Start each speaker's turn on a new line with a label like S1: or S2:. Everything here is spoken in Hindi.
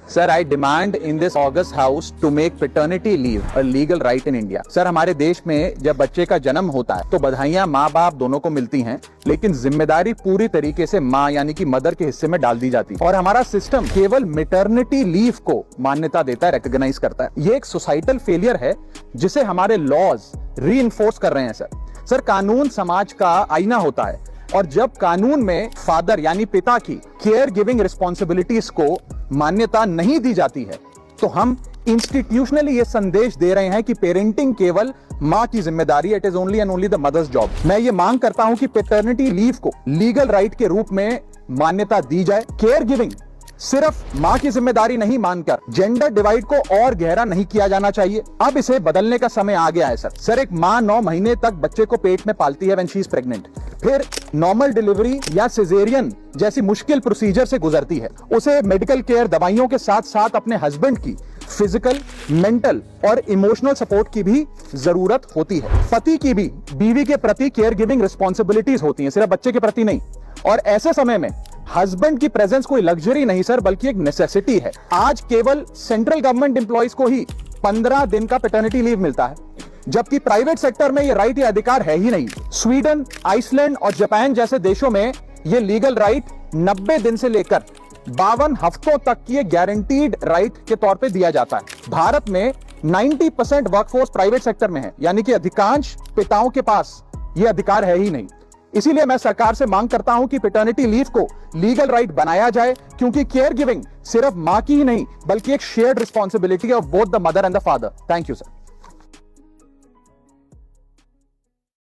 S1: Sir, I demand in this August House to make paternity leave a legal right in India. Sir, हमारे देश में जब बच्चे का जन्म होता है तो बधाइयां माँ बाप दोनों को मिलती हैं, लेकिन जिम्मेदारी पूरी तरीके से माँ यानी कि मदर के हिस्से में डाल दी जाती है और हमारा सिस्टम केवल मैटरनिटी लीव को मान्यता देता है, रिकॉग्नाइज करता है। ये एक सोसाइटल फेलियर है जिसे हमारे लॉज रीइंफोर्स कर रहे हैं। सर, कानून समाज का आईना होता है और जब कानून में फादर यानी पिता की केयर गिविंग रिस्पॉन्सिबिलिटीज को मान्यता नहीं दी जाती है तो हम इंस्टीट्यूशनली ये संदेश दे रहे हैं कि पेरेंटिंग केवल मां की जिम्मेदारी, it is only and only the mother's job. मैं ये मांग करता हूं कि पेटर्निटी लीव को लीगल राइट के रूप में मान्यता दी जाए। केयर गिविंग सिर्फ मां की जिम्मेदारी नहीं मानकर जेंडर डिवाइड को और गहरा नहीं किया जाना चाहिए। अब इसे बदलने का समय आ गया है। सर, एक मां 9 महीने तक बच्चे को पेट में पालती है व्हेन शी इज प्रेग्नेंट, फिर नॉर्मल डिलीवरी या सिजेरियन जैसी मुश्किल प्रोसीजर से गुजरती है। उसे मेडिकल केयर, दवाइयों के साथ साथ अपने हस्बैंड की फिजिकल, मेंटल और इमोशनल सपोर्ट की भी जरूरत होती है। पति की भी बीवी के प्रति केयर गिविंग रिस्पॉन्सिबिलिटीज होती हैं, सिर्फ बच्चे के प्रति नहीं। और ऐसे समय में हस्बैंड की प्रेजेंस कोई लग्जरी नहीं सर, बल्कि एक नेसेसिटी है। आज केवल सेंट्रल गवर्नमेंट एम्प्लॉइज को ही 15 दिन का पैटर्निटी लीव मिलता है, जबकि प्राइवेट सेक्टर में ये राइट या अधिकार है ही नहीं। स्वीडन, आइसलैंड और जापान जैसे देशों में ये लीगल राइट 90 दिन से लेकर 52 हफ्तों तक की गारंटीड राइट के तौर पे दिया जाता है। भारत में 90% वर्कफोर्स प्राइवेट सेक्टर में है, यानी कि अधिकांश पिताओं के पास ये अधिकार है ही नहीं। इसीलिए मैं सरकार से मांग करता हूं कि पैटर्निटी लीव को लीगल राइट बनाया जाए, क्योंकि केयर गिविंग सिर्फ मां की ही नहीं बल्कि एक shared responsibility of both the mother and the father. Thank you sir.